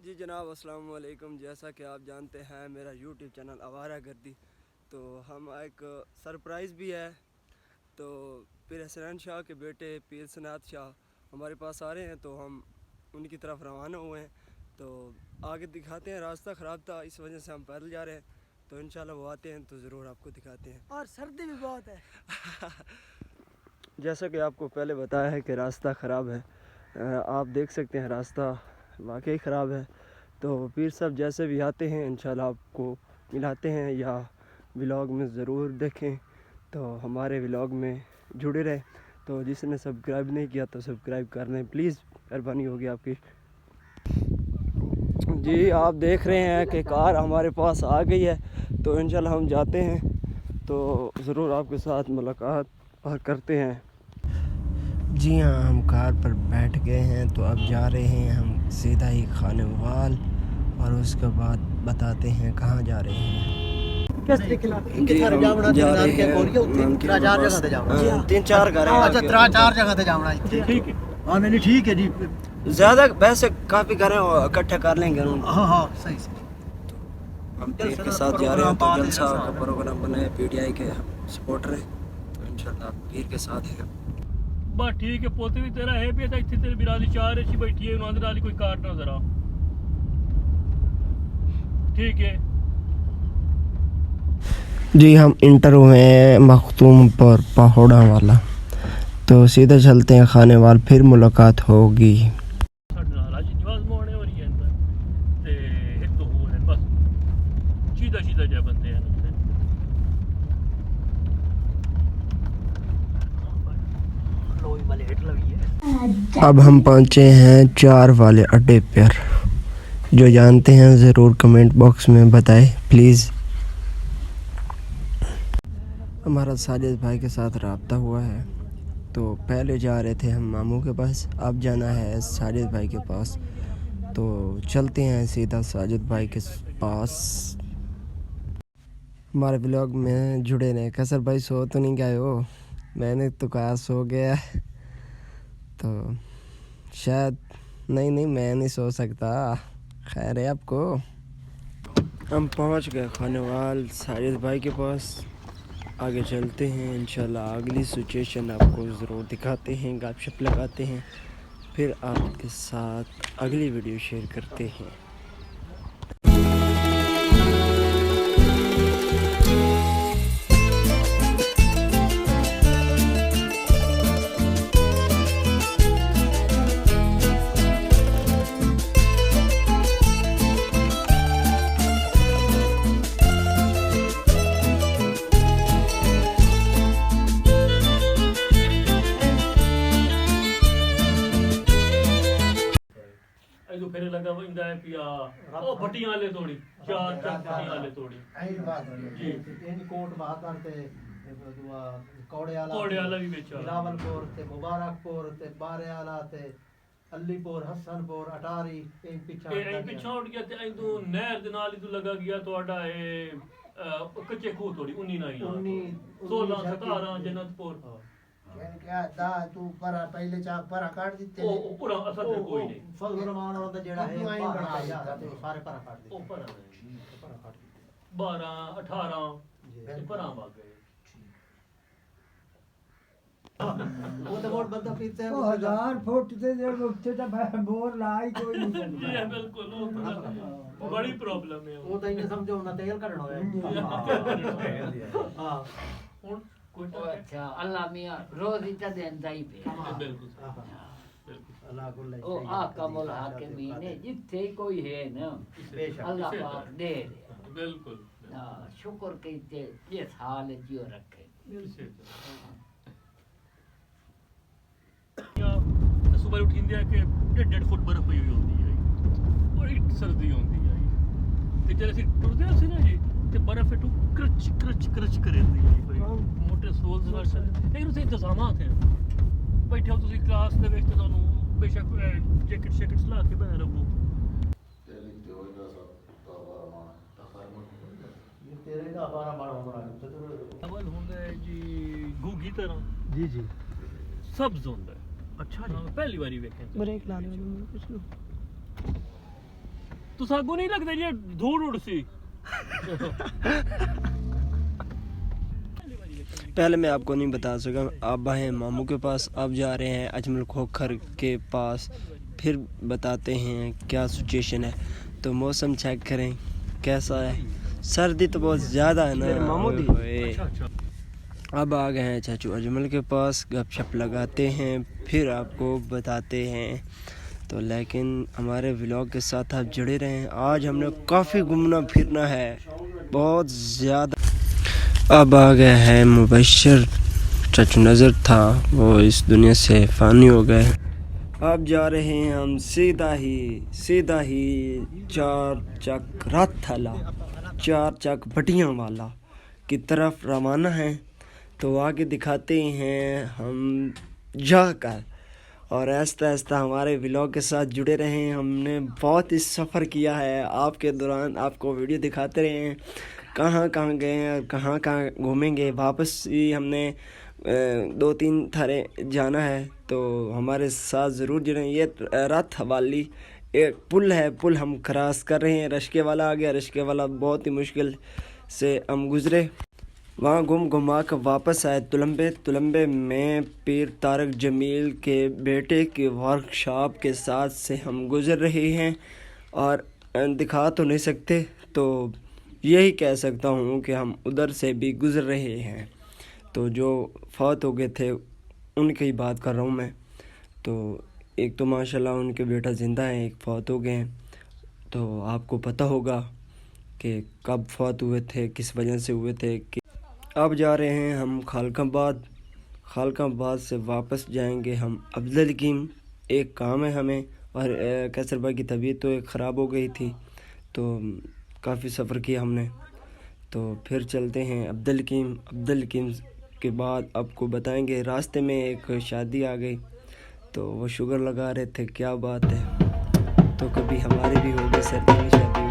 जी जनाब अस्सलाम वालेकुम। जैसा कि आप जानते हैं मेरा यूट्यूब चैनल आवारा गर्दी, तो हम एक सरप्राइज़ भी है। तो पीर हसनैन शाह के बेटे पीर सनात शाह हमारे पास आ रहे हैं, तो हम उनकी तरफ रवाना हुए हैं। तो आगे दिखाते हैं, रास्ता ख़राब था इस वजह से हम पैदल जा रहे हैं। तो इंशाल्लाह वो आते हैं तो ज़रूर आपको दिखाते हैं। और सर्दी भी बहुत है। जैसा कि आपको पहले बताया है कि रास्ता ख़राब है, आप देख सकते हैं रास्ता वाकई ख़राब है। तो पीर साहब जैसे भी आते हैं इंशाल्लाह आपको मिलाते हैं, या व्लॉग में ज़रूर देखें। तो हमारे व्लॉग में जुड़े रहें। तो जिसने सब्सक्राइब नहीं किया तो सब्सक्राइब कर लें प्लीज़, मेहरबानी होगी आपकी। जी आप देख रहे हैं कि कार हमारे पास आ गई है, तो इंशाल्लाह हम जाते हैं तो ज़रूर आपके साथ मुलाकात और करते हैं। जी हाँ, हम कार पर बैठ गए हैं, तो अब जा रहे हैं हम सीधा ही खानेवाल, और उसके बाद बताते हैं कहाँ जा रहे हैं। तीन चार घर ठीक है जी। ज़्यादा वैसे काफ़ी घर इकट्ठे कर लेंगे। हाँ सही। हम पीर के साथ जा रहे हैं, तो जलसा का प्रोग्राम बनाए, PTI के सपोर्टर हैं, तो इंशाल्लाह पीर के साथ हैं। बस ठीक है, पोते भी तेरा है भी इतने तेरी बिरादरी चार अच्छी बैठी है, उन्होंने डाली कोई काट ना जरा। ठीक है जी, हम इंटर हुए हैं मखतूम पर पहोड़ा वाला, तो सीधा चलते हैं खानेवाल, फिर मुलाकात होगी। सीधा जा बंदे हैं। अब हम पहुंचे हैं 4 वाले अड्डे पर। जो जानते हैं ज़रूर कमेंट बॉक्स में बताएं प्लीज़। हमारा साजिद भाई के साथ रब्ता हुआ है, तो पहले जा रहे थे हम मामू के पास, अब जाना है साजिद भाई के पास। तो चलते हैं सीधा साजिद भाई के पास। हमारे ब्लॉग में जुड़े रहे। कसर भाई सो तो नहीं गए हो? मैंने तो कहा सो गया, तो शायद नहीं मैं नहीं सो सकता। खैर है आपको। हम पहुंच गए खानेवाल साजिद भाई के पास। आगे चलते हैं, इंशाल्लाह अगली सिचुएशन आपको ज़रूर दिखाते हैं, गपशप लगाते हैं, फिर आपके साथ अगली वीडियो शेयर करते हैं। फिर लगा वो इंदा है पिया ओ भट्टियां वाले तोड़ी चार भट्टियां वाले तोड़ी आई बात जी। इन कोट बहादुर ते दुआ कोड़े वाला भी बेचा बिलावलपुर ते मुबारकपुर ते बारे वाला ते अलीपुर हसनपुर अटारी इन पिछा उठ गया ते इंदू नहर दे नाल ही तू लगा गया तोड़ा ए कच्चे खूह तोड़ी 19 16 17 जन्नतपुर क्या दा तू पर पहले चाक पर काट दिते ओ पूरा असर कोई नहीं फजल रहमान और जेड़ा है बना यार ते सारे पर काट दिते। ओ पर काट दिते 12 18 ते पर भाग गए। वो तो वोट बंदा फिरते हैं 1000 फुट से जब उठते तो बोर लाई कोई नहीं जी बिल्कुल वो बड़ी प्रॉब्लम है वो तो इन्हें समझो ना तेल करना है। हां हुन अच्छा अल्लाह मियां रोज ही देंदा ही पे बिल्कुल अल्लाह को ले ओ आकमुल हाकिमीन ने जिथे कोई है ना अल्लाह पाक दे बिल्कुल हां शुक्र कीते ये साल जियो रखे। सुबह उठिंदे है कि 1.5 फुट बर्फ पई हुई होती है, बड़ी सर्दी होती है ते जैसे ਅਸੀਂ ਟੁਰਦੇ ਸੀ ਨਾ ਜੀ ਤੇ ਬਰਫ਼ ਇਟੂ ਕਰਚ ਕਰਚ ਕਰਦੀ ਹੈ ਬਈ ਮੋਟੇ ਸੋਲਸ ਵਰਸ਼ਨ ਲੇਕਿਨ ਉਸੇ ਇੰਤਜ਼ਾਮਾਤ ਹੈ। ਬੈਠੇ ਹੋ ਤੁਸੀਂ ਕਲਾਸ ਦੇ ਵਿੱਚ ਤੇ ਤੁਹਾਨੂੰ ਬੇਸ਼ੱਕ ਜੈਕਟ ਲਾ ਕੇ ਬਹਿ ਰਹੋ। तेरे का हमारा बड़ा अवल होंगे जी घुगी तरह जी जी सब्ज होंगे। अच्छा जी पहली बारी वेखे ब्रेक लाने वाले कुछ तुसागो नहीं लगता ये धूल उड़ सी पहले मैं आपको नहीं बता सका, आप आए हैं मामू के पास, आप जा रहे हैं अजमल खोखर के पास, फिर बताते हैं क्या सिचुएशन है। तो मौसम चेक करें कैसा है, सर्दी तो बहुत ज़्यादा है ना मामू। अब आ गए हैं चाचू अजमल के पास, गपशप लगाते हैं फिर आपको बताते हैं। तो लेकिन हमारे व्लॉग के साथ आप जुड़े रहें, आज हमने काफ़ी घूमना फिरना है बहुत ज़्यादा। अब आ गया है मुबशर, चाचू नज़र था वो इस दुनिया से फ़ानी हो गए। अब जा रहे हैं हम सीधा ही 4 चक राथाला 4 चक भटियाँ वाला की तरफ रवाना है। तो आगे दिखाते हैं हम जाकर, और आहिस्ता आहिस्ता हमारे व्लॉग के साथ जुड़े रहें। हमने बहुत ही सफ़र किया है, आपके दौरान आपको वीडियो दिखाते रहे हैं कहाँ कहाँ गए हैं और कहाँ कहाँ घूमेंगे। वापस ही हमने 2-3 थारे जाना है, तो हमारे साथ ज़रूर जुड़ें। ये रात हवाली एक पुल है, पुल हम क्रॉस कर रहे हैं। रश्के वाला आ गया, रश्के वाला बहुत ही मुश्किल से हम गुज़रे, वहाँ घुमा कर वापस आए तुलंबे में पीर तारक जमील के बेटे की वर्कशॉप के साथ से हम गुज़र रहे हैं। और दिखा तो नहीं सकते, तो यही कह सकता हूँ कि हम उधर से भी गुज़र रहे हैं। तो जो फौत हो गए थे उनकी ही बात कर रहा हूँ मैं। तो एक तो माशाल्लाह उनके बेटा ज़िंदा हैं, एक फौत हो गए हैं। तो आपको पता होगा कि कब फौत हुए थे, किस वजह से हुए थे। अब जा रहे हैं हम खालकाबाद से वापस जाएंगे हम अब्दुल हकीम। एक काम है हमें, और कैसर भाई की तबीयत तो ख़राब हो गई थी, तो काफ़ी सफ़र किया हमने। तो फिर चलते हैं अब्दुल हकीम के बाद आपको बताएंगे। रास्ते में एक शादी आ गई, तो वो शुगर लगा रहे थे, क्या बात है। तो कभी हमारी भी हो गई सर्दी में शादी,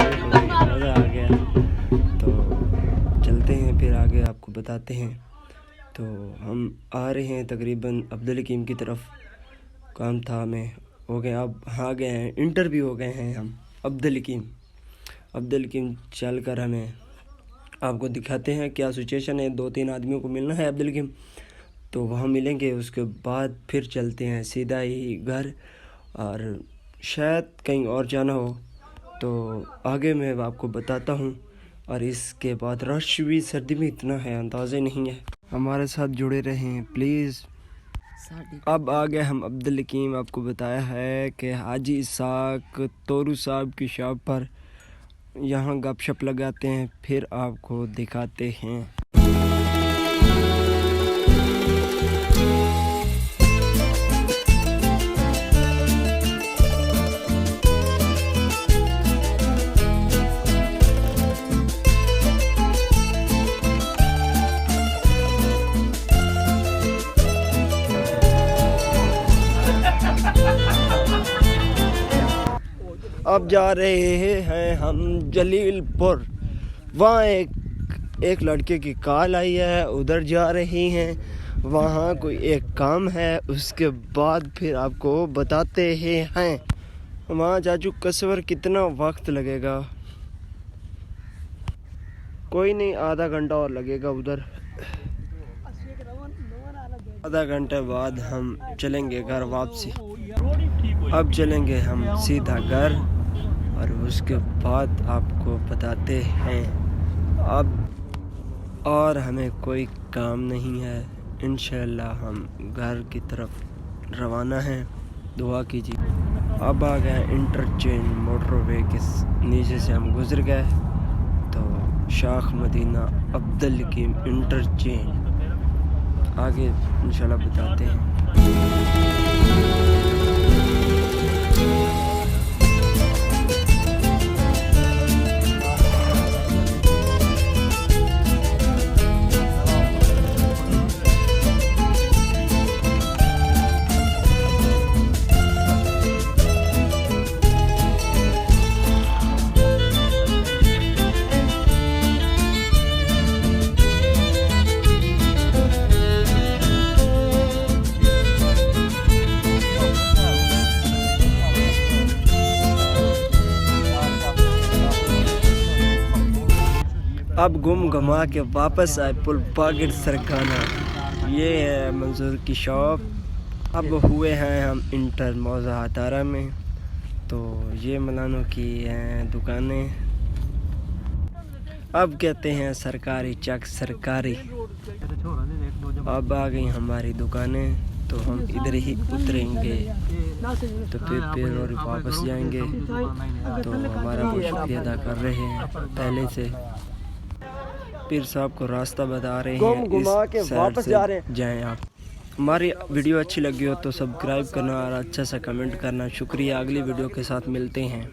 मज़ा आ गया। तो चलते हैं फिर आगे आपको बताते हैं। तो हम आ रहे हैं तकरीबन अब्दुल हकीम की तरफ, काम था हमें, हो गए अब आ गए हैं, इंटर भी हो गए हैं हम अब्दुल हकीम चल कर हमें आपको दिखाते हैं क्या सिचुएशन है। 2-3 आदमियों को मिलना है अब्दुल हकीम, तो वहाँ मिलेंगे। उसके बाद फिर चलते हैं सीधा ही घर, और शायद कहीं और जाना हो तो आगे मैं आपको बताता हूँ। और इसके बाद रश भी सर्दी में इतना है अंदाज़े नहीं है। हमारे साथ जुड़े रहें प्लीज़। अब आ गए हम अब्दुल हकीम। आपको बताया है कि हाजी इसाक तोरू साहब की शॉप पर, यहाँ गपशप लगाते हैं फिर आपको दिखाते हैं। अब जा रहे हैं हम जलीलपुर, वहाँ एक लड़के की कॉल आई है, उधर जा रही हैं। वहाँ कोई एक काम है, उसके बाद फिर आपको बताते हैं। वहाँ चाचू कसवर कितना वक्त लगेगा? कोई नहीं, आधा घंटा और लगेगा उधर। आधा घंटे बाद हम चलेंगे घर वापसी। अब चलेंगे हम सीधा घर, और उसके बाद आपको बताते हैं। अब और हमें कोई काम नहीं है, इंशाल्लाह हम घर की तरफ रवाना हैं, दुआ कीजिए। अब आ गए इंटरचेंज मोटरवे के नीचे से हम गुजर गए, तो शाख मदीना अब्दुल हकीम इंटरचेंज आगे इंशाल्लाह बताते हैं। अब घूम घुमा के वापस आए पुल पाकिट सरकाना। ये है मंजूर की शॉप। अब हुए हैं हम इंटर मौजा हातारा में। तो ये मलानों की हैं दुकानें। अब कहते हैं सरकारी चक सरकारी। अब आ गई हमारी दुकानें, तो हम इधर ही उतरेंगे, तो फिर और वापस जाएंगे। तो हमारा बहुत शुक्रिया अदा कर रहे हैं पहले से। पीर साहब को रास्ता बता रहे हैं, इस साइड से जाएं आप। हमारी वीडियो अच्छी लगी हो तो सब्सक्राइब करना और अच्छा सा कमेंट करना। शुक्रिया। अगली वीडियो के साथ मिलते हैं।